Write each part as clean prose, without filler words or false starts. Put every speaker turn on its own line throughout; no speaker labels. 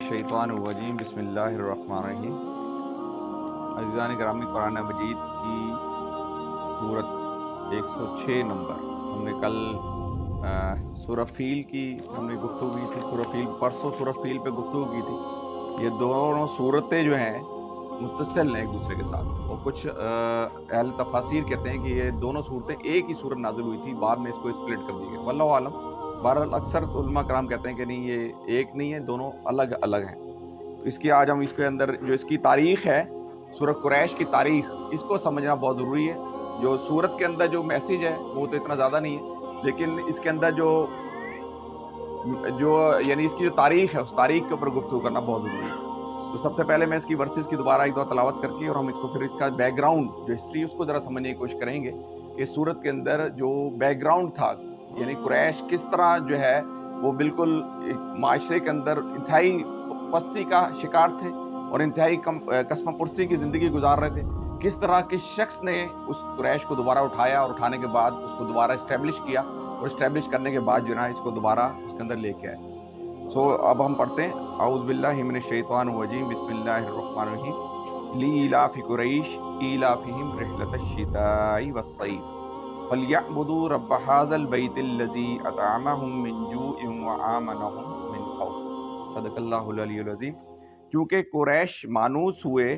मिनश्शैतानिर्रजीम बिस्मिल्लाहिर्रहमानिर्रहीम। अज़ीज़ान गिरामी, कुरान मजीद की सूरत 106 नंबर हमने कल सूरह फील की हमने गुफ्तगू की थी। सूरह फील परसों सूरह फील पे गुफ्तगू की थी। ये दोनों सूरतें जो हैं मुत्तसिल हैं एक दूसरे के साथ, और कुछ अहल तफासिर कहते हैं कि ये दोनों सूरतें एक ही सूरत नाज़िल हुई थी, बाद में इसको स्प्लिट कर दी गई। वल्लाहु आलम। बहरहाल अक्सर उलमा कराम कहते हैं कि नहीं, ये एक नहीं है, दोनों अलग अलग हैं। तो इसकी आज हम इसके अंदर जो इसकी तारीख़ है, सूरह कुरैश की तारीख़, इसको समझना बहुत ज़रूरी है। जो सूरत के अंदर जो मैसेज है वो तो इतना ज़्यादा नहीं है, लेकिन इसके अंदर जो यानी इसकी जो तारीख़ है, उस तारीख़ के ऊपर गुफ्तगू करना बहुत ज़रूरी है। तो सबसे पहले मैं इसकी वर्सेस की दोबारा एक दो तलावत करके, और हम इसको फिर इसका बैकग्राउंड जो हिस्ट्री उसको ज़रा समझने की कोशिश करेंगे कि सूरत के अंदर जो बैकग्राउंड था, यानी कुरैश किस तरह जो है वो बिल्कुल माशरे के अंदर इंतहाई पस्ती का शिकार थे और इंतहाई कसम पुरसी की ज़िंदगी गुजार रहे थे। किस तरह के शख्स ने उस कुरैश को दोबारा उठाया और उठाने के बाद उसको दोबारा इस्टेब्लिश किया, और इस्टेब्लिश करने के बाद जो है इसको दोबारा उसके अंदर लेके आए। अब हम पढ़ते हैं, औज़ु बिल्लाहि मिनश्शैतानिर्रजीम बिस्मिल्लाहिर्रहमानिर्रहीम। लीइलाफ़ि कुरैश ईलाफ़िहिम रिह्लतश्शिताइ वस्सैफ़ फलयअबुदू रब्ब हाज़ल बैतिल्लज़ी अतअमहुम मिन जूइन व आमनहुम मिन खौफ। सदक़ल्लाहुल अलीयुल अज़ीम। क्योंकि कुरैश मानूस हुए,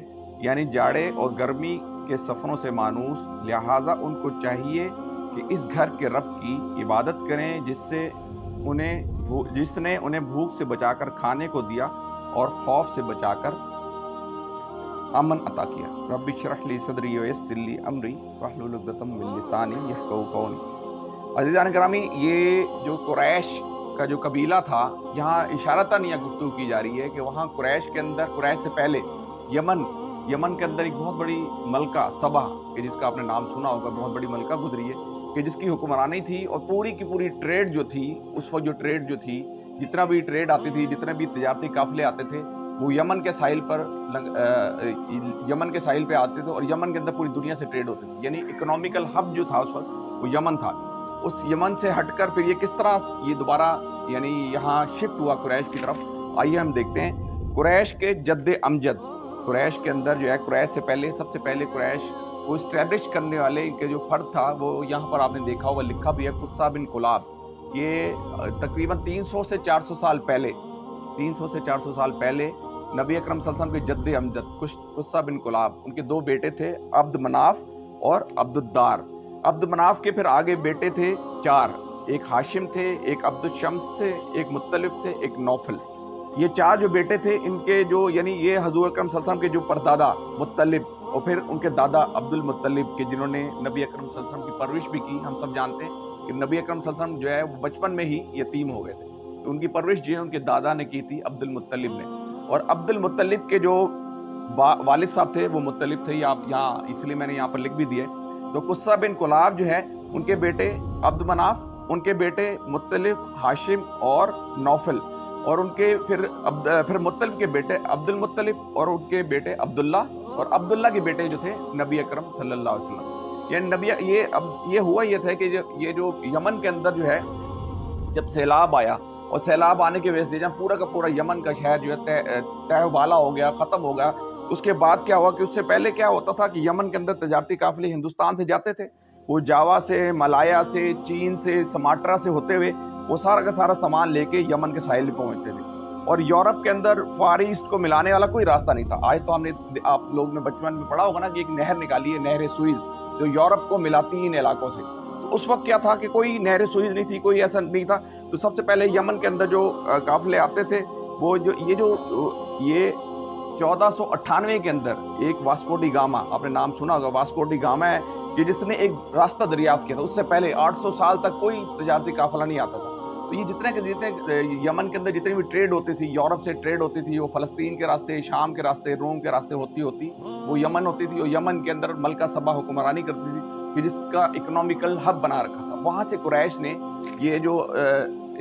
यानी जाड़े और गर्मी के सफ़रों से मानूस, लिहाजा उनको चाहिए कि इस घर के रब की इबादत करें जिसने उन्हें भूख से बचाकर खाने को दिया और खौफ से बचाकर अमन अता किया। रब्बि इश्रह ली सदरी व यस्सिर ली अमरी वहलुल उक़दतम मिन लिसानी यफ़क़हू क़ौली। अज़ीज़ान गिरामी, ये जो कुरैश का जो कबीला था, यहाँ इशारतन यह गुफ्तगू की जा रही है कि वहाँ कुरैश के अंदर, कुरैश से पहले यमन के अंदर एक बहुत बड़ी मलका सबा, कि जिसका आपने नाम सुना होगा, बहुत बड़ी मलका गुजरी है कि जिसकी हुक्मरानी थी, और पूरी की पूरी ट्रेड जो थी उस वक्त, जो ट्रेड जो थी, जितना भी ट्रेड आती थी, जितने भी तजारती काफिले आते थे, वो यमन के साहिल पे आते थे, और यमन के अंदर पूरी दुनिया से ट्रेड होती थी। यानी इकोनॉमिकल हब जो था उस वक्त वो यमन था। उस यमन से हटकर फिर ये किस तरह ये दोबारा यानी यहाँ शिफ्ट हुआ कुरैश की तरफ, आइए हम देखते हैं। कुरैश के जद्दे अमजद, कुरैश के अंदर जो है, कुरैश से पहले, सबसे पहले कुरैश को इस्टेब्लिश करने वाले के जो फर्द था, वो यहाँ पर आपने देखा होगा, लिखा भी है, कुस्सा बिन कुलाब। ये तकरीबन 300 से 400 साल पहले, 300 से 400 साल पहले नबी अकरम सल्लल्लाहु अलैहि वसल्लम के जद्दे अमजद कुस्सा बिन कुलाब, उनके दो बेटे थे, अब्द मनाफ और अब्दुद्दार। अब्द मनाफ के फिर आगे बेटे थे 4, एक हाशिम थे, एक अब्दुल शम्स थे, एक मुत्तलिब थे, एक नौफल। ये 4 जो बेटे थे, इनके जो यानी ये हजूर अकरम सल्लल्लाहु अलैहि वसल्लम के जो परदादा मुत्तलिब, और फिर उनके दादा अब्दुल मुत्तलिब के, जिन्होंने नबी अकरम सल्लल्लाहु अलैहि वसल्लम की परवरिश भी की। हम सब जानते हैं कि नबी अकरम सल्लल्लाहु अलैहि वसल्लम जो है वो बचपन में ही यतीम हो गए थे, तो उनकी परवरिश जो है उनके दादा ने की थी, अब्दुल मुत्तलिब ने। और अब्दुल मुत्तलिब के जो वालिद साहब थे वो मुत्तलिब थे, आप यहाँ इसलिए मैंने यहाँ पर लिख भी दिया। तो कुस्सा बिन कुलाब जो है, उनके बेटे अब्द मनाफ, उनके बेटे मुत्तलिब, हाशिम और नौफल, और उनके फिर मुत्तलिब के बेटे अब्दुल मुत्तलिब, और उनके बेटे अब्दुल्ला, और अब्दुल्ला के बेटे जो थे नबी अकरम सल्लल्लाहु अलैहि वसल्लम। ये नबी अब ये हुआ ये था कि ये जो यमन के अंदर जो है, जब सैलाब आया, और सैलाब आने की वजह से जब पूरा का पूरा यमन का शहर जो है तहवाला हो गया, ख़त्म हो गया, तो उसके बाद क्या हुआ कि उससे पहले क्या होता था कि यमन के अंदर तजारती काफिले हिंदुस्तान से जाते थे, वो जावा से, मलाया से, चीन से, समाट्रा से होते हुए वो सारा का सारा सामान लेके यमन के साहिल पे पहुंचते थे, और यूरोप के अंदर फार ईस्ट को मिलाने वाला कोई रास्ता नहीं था। आज तो आप लोग ने बचपन में पढ़ा होगा ना कि एक नहर निकाली है, नहर सुइज, जो यूरोप को मिलाती इन इलाकों से। तो उस वक्त क्या था कि कोई नहर सुइज नहीं थी, कोई ऐसा नहीं था। तो सबसे पहले यमन के अंदर जो काफिले आते थे, वो ये 1498 के अंदर एक वास्को डी गामा, आपने नाम सुना होगा, वास्को डी गामा है कि जिसने एक रास्ता दरियाफ्त किया था। उससे पहले 800 साल तक कोई तजारती काफिला नहीं आता था। तो ये जितने यमन के अंदर जितनी भी ट्रेड होती थी, यूरोप से ट्रेड होती थी, वो फ़लस्तीन के रास्ते, शाम के रास्ते, रोम के रास्ते होती वो यमन होती थी, और यमन के अंदर मलका सबा हुक्मरानी करती थी, कि जिसका इकोनॉमिकल हब बना रखा था। वहाँ से कुरैश ने ये जो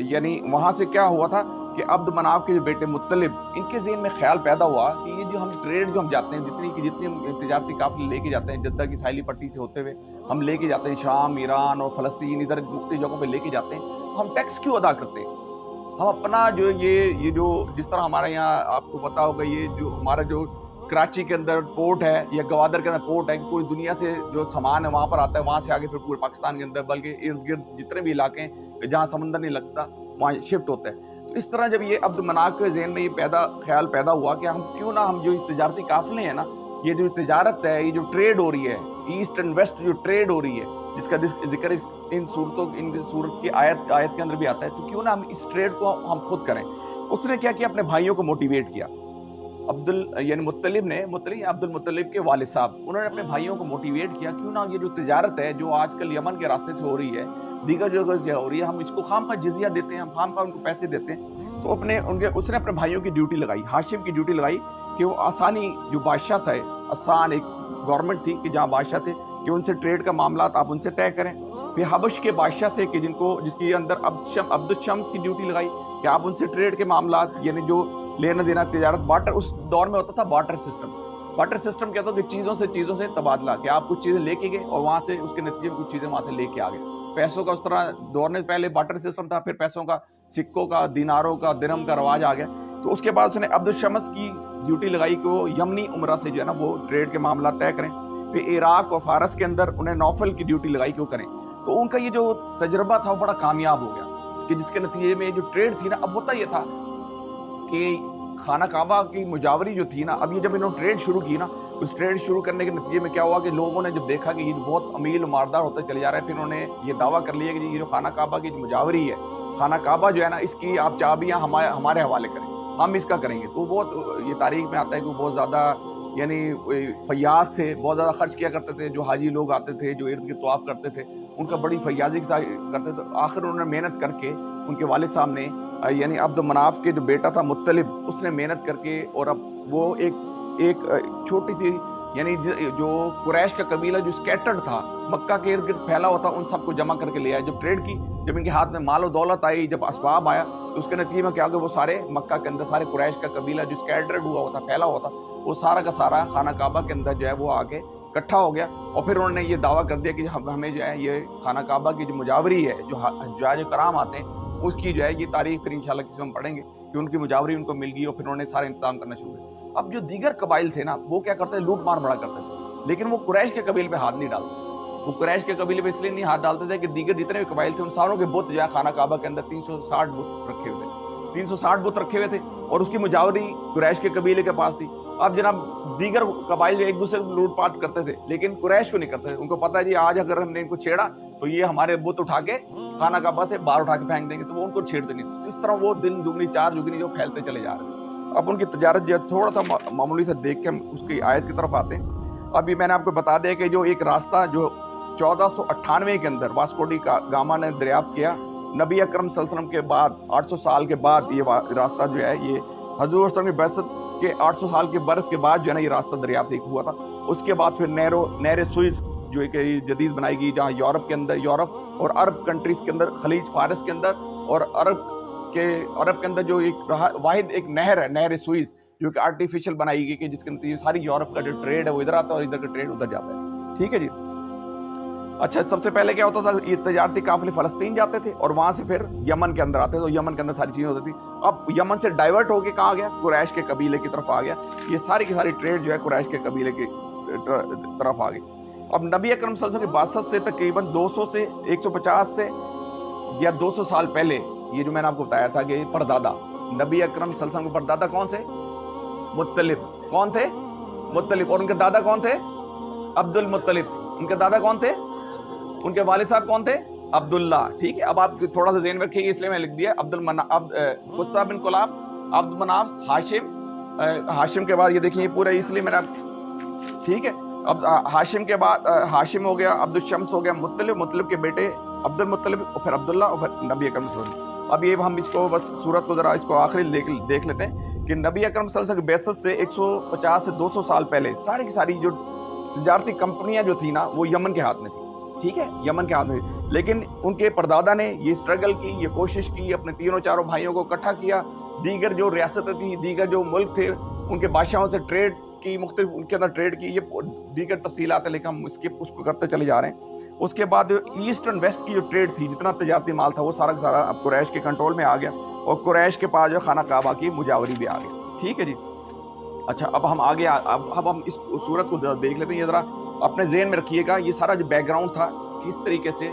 यानी वहाँ से क्या हुआ था कि अब्द मनाफ के जो बेटे मुत्तलिब, इनके ज़हन में ख्याल पैदा हुआ कि ये जो हम ट्रेड जो हम जाते हैं, जितनी तजारती काफिले लेके जाते हैं, जद्दा की साहिली पट्टी से होते हुए हम लेके जाते हैं शाम, ईरान और फ़लस्तीन, इधर मुख्तलिफ जगहों पे लेके जाते हैं, तो हम टैक्स क्यों अदा करते हैं? हम अपना जो ये जो जिस तरह हमारे यहाँ आपको पता होगा, ये जो हमारा जो कराची के अंदर पोर्ट है या गवादर के अंदर पोर्ट है, कि पूरी दुनिया से जो सामान है वहाँ पर आता है, वहाँ से आगे फिर पूरे पाकिस्तान के अंदर बल्कि इर्द गिर्द जितने भी इलाके हैं जहाँ समंदर नहीं लगता वहाँ शिफ्ट होता है। तो इस तरह जब ये अब्द मनाफ के ज़हन में ये ख्याल पैदा हुआ कि हम क्यों ना, हम जो तजारती काफिले हैं ना, ये जो तजारत है, ये जो ट्रेड हो रही है, ईस्ट एंड वेस्ट जो ट्रेड हो रही है, जिसका जिक्र इन सूरत की आयत के अंदर भी आता है, तो क्यों ना हम इस ट्रेड को हम खुद करें। उसने क्या किया, अपने भाइयों को मोटिवेट किया। अब्दुल मुत्तलिब के वालिद साहब, उन्होंने अपने भाइयों को मोटिवेट किया, क्यों ना ये जो तजारत है जो आजकल यमन के रास्ते से हो रही है, दीगर जगह से हो रही है, हम इसको खाम का जिजिया देते हैं, हम खाम का उनको पैसे देते हैं। तो उसने अपने भाइयों की ड्यूटी लगाई, हाशिम की ड्यूटी लगाई कि वो आसानी, जो बादशाह था, आसान एक गवर्नमेंट थी कि जहाँ बादशाह थे कि उनसे ट्रेड का मामला आप उनसे तय करें। फिर हबश के बादशाह थे कि जिसके अंदर अब्दुल शम्स की ड्यूटी लगाई कि आप उनसे ट्रेड के मामला, यानी जो लेना देना, तिजारत, बार्टर, उस दौर में होता था बार्टर सिस्टम। बार्टर सिस्टम कहता था कि चीज़ों से तबादला, कि आप कुछ चीज़ें लेके गए और वहाँ से उसके नतीजे में कुछ चीज़ें वहाँ से लेके आ गए। पैसों का उस तरह दौर में पहले बार्टर सिस्टम था, फिर पैसों का, सिक्कों का, दिनारों का, दिरहम का रवाज आ गया। तो उसके बाद उसने अब्दुल शम्स की ड्यूटी लगाई कि वो यमनी उमरा से जो है ना वो ट्रेड के मामला तय करें। फिर इराक और फारस के अंदर उन्हें नौफल की ड्यूटी लगाई कि वो करें। तो उनका ये जो तजर्बा था वो बड़ा कामयाब हो गया, कि जिसके नतीजे में जो ट्रेड थी ना, अब होता ये था कि खाना काबा की मुजावरी जो थी ना, अब ये जब इन्होंने ट्रेड शुरू की ना, उस ट्रेड शुरू करने के नतीजे में क्या हुआ कि लोगों ने जब देखा कि ये बहुत अमीर मारदार होते चले जा रहे हैं, फिर उन्होंने ये दावा कर लिया कि ये जो खाना काबा की जो मुजावरी है, खाना काबा जो है ना, इसकी आप चाबियाँ हमारे हवाले करें, हम इसका करेंगे। तो बहुत ये तारीख में आता है कि वो बहुत ज़्यादा यानी फयाज थे, बहुत ज़्यादा खर्च किया करते थे। जो हाजी लोग आते थे, जो इर्द गिर्द तवाफ करते थे, उनका बड़ी फयाजी करते थे। आखिर उन्होंने मेहनत करके, उनके वालिद साहब ने, यानी अब्द मनाफ के जो बेटा था मुत्तलिब, उसने मेहनत करके, और अब वो एक छोटी सी, यानी जो कुरैश का कबीला जो स्कैटर्ड था, मक्का के इर्द गिर्द फैला हुआ था, उन सबको जमा करके ले आया। जब ट्रेड की, जब इनके हाथ में माल और दौलत आई, जब असबाब आया, तो उसके नतीजे में क्या हो गया, वो सारे मक्का के अंदर, सारे कुरैश का कबीला जो स्कैटर्ड हुआ होता, फैला हुआ था, वो सारा का सारा खाना काबा के अंदर जो है वो आके इकट्ठा हो गया। और फिर उन्होंने ये दावा कर दिया कि हमें जो है ये खाना काबा की जो मुजावरी है, जो हज्जाज कराम आते हैं, उसकी जो है ये तारीख फिर इंशाल्लाह किसी में हम पढ़ेंगे कि उनकी मुजावरी उनको मिल गई, और फिर उन्होंने सारा इंतजाम करना शुरू किया। अब जो दीगर कबाइल थे ना, वो क्या करते थे, लूट मार बड़ा करते थे, लेकिन वो कुरैश के कबीले पे हाथ नहीं डालते। वो कुरैश के कबीले पे इसलिए नहीं हाथ डालते थे कि दीगर जितने भी कबाइल थे उन सारों के बुत जो है खाना काबा के अंदर 360 बुत रखे हुए थे, 360 बुत रखे हुए थे, और उसकी मुजावरी कुरैश के कबीले के पास थी। अब जनाब दीगर कबाइल जो एक दूसरे को लूटपाट करते थे, लेकिन कुरैश को नहीं करते थे। उनको पता है जी आज अगर हमने इनको छेड़ा तो ये हमारे बुत उठा के खाना काबा से बाहर उठा के फेंक देंगे, तो वो उनको छेड़ते नहीं। इस तरह वो दिन दुगनी चार जुगनी जो फैलते चले जा रहे हैं। अब उनकी तजारत जो थोड़ा सा मामूली से देख के हम उसकी आयत की तरफ आते हैं। अभी मैंने आपको बता दिया कि जो एक रास्ता जो 1498 के अंदर वास्को डी गामा ने दरियाफ्त किया, नबी अकरम सल्लल्लाहु अलैहि वसल्लम के बाद 800 साल के बाद ये रास्ता जो है, ये हजूर सल्लल्लाहु अलैहि वसल्लम की बैसत के 800 साल के बरस के बाद जो है ना ये रास्ता दरियाफ्त हुआ था। उसके बाद फिर नहर सुइस जो एक जदीद बनाई गई, जहाँ यूरोप के अंदर, यूरोप और अरब कंट्रीज़ के अंदर, खलीज फारस के अंदर और अरब के अंदर जो एक वाहिद एक नहर है, नहर सुइस, जो कि आर्टिफिशियल बनाई गई, कि जिसके नतीजे सारी यूरोप का जो ट्रेड है वो इधर आता है और इधर का ट्रेड उधर जाता है। ठीक है जी। अच्छा, सबसे पहले क्या होता था, ये तजारती काफिले फ़लस्तीन जाते थे और वहाँ से फिर यमन के अंदर आते थे, तो यमन के अंदर सारी चीज़ें होती थी। अब यमन से डाइवर्ट होके कहाँ गया, कुरैश के कबीले की तरफ आ गया। ये सारी की सारी ट्रेड जो है कुरैश के कबीले की तरफ आ गई। अब नबी अकरम सल्लल्लाहु अलैहि वसल्लम की बासत से तकरीबन 200 से 150 से या 200 साल पहले, ये जो मैंने आपको बताया था कि परदादा नबी अकरम सल्लल्लाहु अलैहि वसल्लम के परदादा कौन थे, मुत्तलिब। कौन थे, मुत्तलिब। और उनके दादा कौन थे, अब्दुल मुत्तलिब। उनके दादा कौन थे, उनके वालिद साहब कौन थे, अब्दुल्ला। ठीक है, अब आप थोड़ा सा ज़हन में रखिएगा, इसलिए मैं लिख दिया कुस्सा बिन कुलाब, अब्द मनाफ, हाशिम के बाद ये देखिए पूरा, इसलिए मैंने ठीक है। अब हाशिम के बाद हाशिम हो गया, अब्दुल शम्स हो गया, मुत्तलिब के बेटे अब्दुल मुत्तलिब, और फिर अब्दुल्ला, और फिर नबी अकरम सल्लल्लाहु अलैहि वसल्लम। अब ये हम इसको बस सूरत को ज़रा इसको आखिरी देख लेते हैं कि नबी अकरम सल्लल्लाहु अलैहि वसल्लम की बैसत से 150 से 200 साल पहले सारी की सारी जो तजारती कंपनियां जो थी ना, वो यमन के हाथ में थी। ठीक है, यमन के हाथ में। लेकिन उनके परदादा ने ये स्ट्रगल की, ये कोशिश की, अपने तीनों चारों भाइयों को इकट्ठा किया, दीगर जो रियासतें थी, दीगर जो मुल्क थे, उनके बादशाहों से ट्रेड की, मुख्तलिफ उनके अंदर ट्रेड की, ये दीगर तफसीलात है, लेकिन हम उसको करते चले जा रहे हैं। उसके बाद ईस्ट एंड वेस्ट की जो ट्रेड थी, जितना तजारती माल था, वो सारा का सारा अब कुरैश के कंट्रोल में आ गया। اور قریش کے پاس جو خانہ کعبہ کی مجاوری بھی آ گئی. ٹھیک ہے جی. اچھا اب ہم آگے اب ہم اس صورت کو دیکھ لیتے ہیں. یہ ذرا اپنے ذہن میں رکھیے گا یہ سارا جو بیک گراؤنڈ تھا کس طریقے سے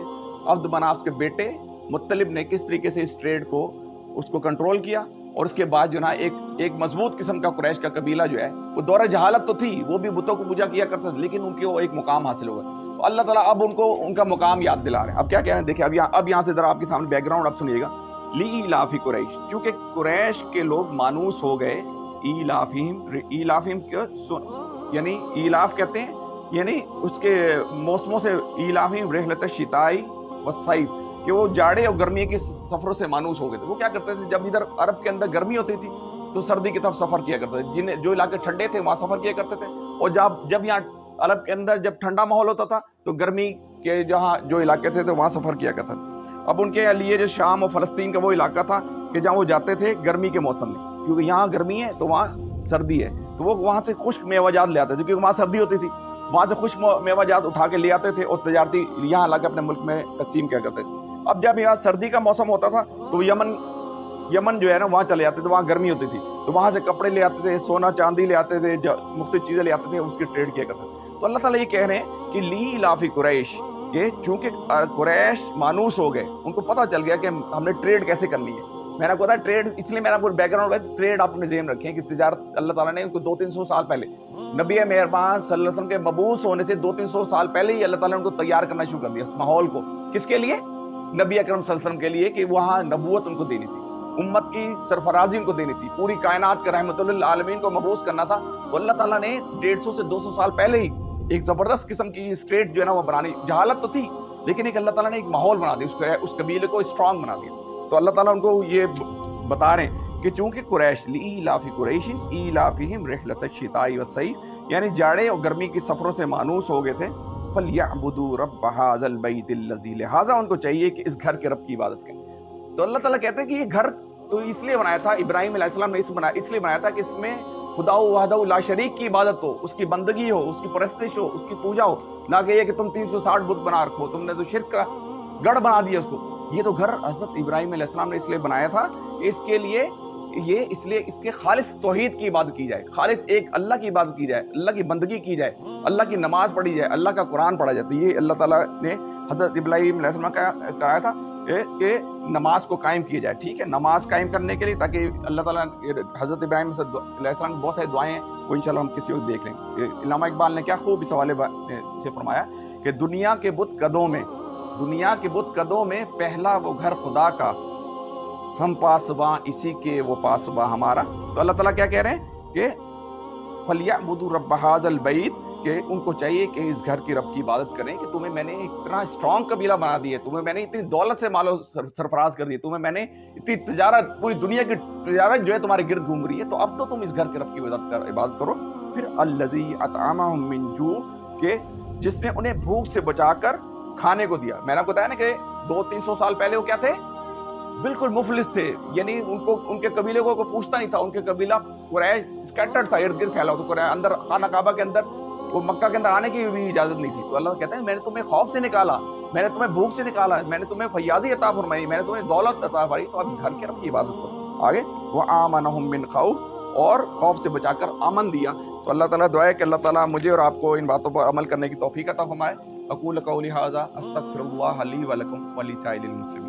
عبد مناف کے بیٹے مطلب نے کس طریقے سے اس ٹریڈ کو اس کو کنٹرول کیا, اور اس کے بعد جو نا ایک مضبوط قسم کا قریش کا قبیلہ جو ہے وہ دور جہالت تو تھی, وہ بھی بتوں کو پوجا کیا کرتا تھا, لیکن ان کو ایک مقام حاصل ہوا. تو اللہ تعالیٰ اب ان کو ان کا مقام یاد دلا رہے ہیں. اب کیا کہہ رہے ہیں دیکھیں, اب یہاں سے ذرا آپ کے سامنے بیک گراؤنڈ اب سنیے گا. لإیلاف قریش, چونکہ قریش کے لوگ مانوس ہو گئے ایلافہم یعنی ایلاف کہتے ہیں یعنی اس کے موسموں سے, ایلافہم رحلۃ الشتاء والصیف, کہ وہ جاڑے اور گرمی کے سفروں سے مانوس ہو گئے تھے. وہ کیا کرتے تھے جب ادھر عرب کے اندر گرمی ہوتی تھی تو سردی کی طرف سفر کیا کرتے تھے, جو علاقے ٹھنڈے تھے وہاں سفر کیا کرتے تھے, اور جب یہاں عرب کے اندر جب ٹھنڈا ماحول ہوتا تھا تو گرمی کے جہاں جو علاقے تھے تو وہاں سفر کیا کرتے تھے. اب ان کے لیے جو شام اور فلسطین کا وہ علاقہ تھا کہ جہاں وہ جاتے تھے گرمی کے موسم میں, کیونکہ یہاں گرمی ہے تو وہاں سردی ہے, تو وہ وہاں سے خشک میوہ جات لے آتے تھے, کیونکہ وہاں سردی ہوتی تھی, وہاں سے خشک میوہ جات اٹھا کے لے آتے تھے اور تجارتی یہاں لا کے اپنے ملک میں تقسیم کیا کرتے تھے. اب جب یہاں سردی کا موسم ہوتا تھا تو یمن جو ہے نا وہاں چلے جاتے تھے, وہاں گرمی ہوتی تھی تو وہاں سے کپڑے لے آتے تھے, سونا چاندی لے آتے تھے, مختلف چیزیں لے آتے تھے, اس کی ٹریڈ کیا کرتے تھے. تو اللہ تعالیٰ یہ کہہ رہے ہیں کہ لإیلاف قریش, کہ چونکہ قریش مانوس ہو گئے, ان کو پتہ چل گیا کہ ہم نے ٹریڈ کیسے کرنی ہے. میں نے آپ کو بتایا ٹریڈ, اس لیے میں نے آپ کو بیک گراؤنڈ ٹریڈ آپ اپنے ذہن رکھیں کہ تجارت اللہ تعالیٰ نے ان کو 200-300 سال پہلے نبی مہربان صلی اللہ علیہ وسلم کے مبعوث ہونے سے 200-300 سال پہلے ہی اللہ تعالیٰ نے ان کو تیار کرنا شروع کر دیا اس ماحول کو. کس کے لیے؟ نبی اکرم صلی اللہ علیہ وسلم کے لیے, کہ وہاں نبوت ان کو دینی تھی, امت کی سرفرازی ان کو دینی تھی, پوری کائنات کا رحمت للعالمین کو مبعوث کرنا تھا. تو اللہ تعالیٰ نے 150 سے 200 سال پہلے ہی ایک زبردست قسم کی اسٹیٹ جو ہے نا وہ بنانی, جہالت تو تھی لیکن ایک اللہ تعالیٰ نے ایک ماحول بنا دیا, اس قبیلے کو اسٹرانگ بنا دیا. تو اللہ تعالیٰ ان کو یہ بتا رہے ہیں کہ چونکہ قریش لإیلاف قریش ایلافہم رحلۃ الشتاء والصیف, یعنی جاڑے اور گرمی کے سفروں سے مانوس ہو گئے تھے. فلیعبدوا رب ھذا البیت الذی, لہٰذا ان کو چاہیے کہ اس گھر کے رب کی عبادت کریں. تو اللہ تعالیٰ کہتے ہیں کہ یہ گھر تو اس لیے بنایا تھا, ابراہیم علیہ السلام نے اس لیے بنایا تھا کہ اس میں خدا وحدہ لا شریک کی عبادت ہو, اس کی بندگی ہو, اس کی پرستش ہو, اس کی پوجا ہو, نہ کہ یہ کہ تم 360 بت بنا رکھو, تم نے تو شرک کا گڑھ بنا دیا اس کو. یہ تو گھر حضرت ابراہیم علیہ السلام نے اس لیے بنایا تھا, اس کے لیے اس لیے اس کے خالص توحید کی عبادت کی جائے, خالص ایک اللہ کی عبادت کی جائے, اللہ کی بندگی کی جائے, اللہ کی نماز پڑھی جائے, اللہ کا قرآن پڑھا جائے. تو یہ اللہ تعالیٰ نے حضرت ابراہیم علیہ السلام کا کرایا تھا کہ نماز کو قائم کیا جائے. ٹھیک ہے, نماز قائم کرنے کے لیے تاکہ اللہ تعالیٰ حضرت ابراہیم علیہ السلام کی بہت ساری دعائیں ہیں, وہ انشاءاللہ ہم کسی وقت دیکھ لیں گے. علامہ اقبال نے کیا خوب اس حوالے سے فرمایا کہ دنیا کے بت قدوں میں پہلا وہ گھر خدا کا, ہم پاسباں اسی کے وہ پاسباں ہمارا. تو اللہ تعالیٰ کیا کہہ رہے ہیں کہ فلیعبدوا رب ھذا البیت, کہ ان کو چاہیے کہ اس گھر کی رب کی عبادت کریں, کہ تمہیں میں نے اتنا اسٹرانگ قبیلہ بنا دیا, تمہیں میں نے اتنی دولت سے مال و سرفراز کر دی, تمہیں میں نے اتنی تجارت, پوری دنیا کی تجارت جو ہے تمہارے گرد گھوم رہی ہے, تو اب تو تم اس گھر کے رب کی عبادت کرو. پھر الذی اطعمہم من جوع, کہ جس نے انہیں بھوک سے بچا کر کھانے کو دیا. میں نے آپ کو بتایا نا کہ 200-300 سال پہلے وہ کیا تھے, بالکل مفلس تھے, یعنی ان کے قبیلے کو کوئی پوچھتا نہیں تھا, ان کے قبیلہ قریش اسکیٹرڈ تھا, ارد گرد پھیلا ہوا. تو اندر خانہ کعبہ کے اندر, وہ مکہ کے اندر آنے کی بھی اجازت نہیں تھی. تو اللہ کہتا ہے میں نے تمہیں خوف سے نکالا, میں نے تمہیں بھوک سے نکالا, میں نے تمہیں فیاضی عطا فرمائی, میں نے تمہیں دولت عطا فرمائی, تو اب گھر کے رب کی عبادت کرو. آگے وآمنہم من خوف, اور خوف سے بچا کر امن دیا. تو اللہ تعالیٰ دعا ہے کہ اللہ تعالیٰ مجھے اور آپ کو ان باتوں پر عمل کرنے کی توفیق عطا فرمائے. اقول قولی ھذا استغفر اللہ لی ولکم ولسائر المسلمین.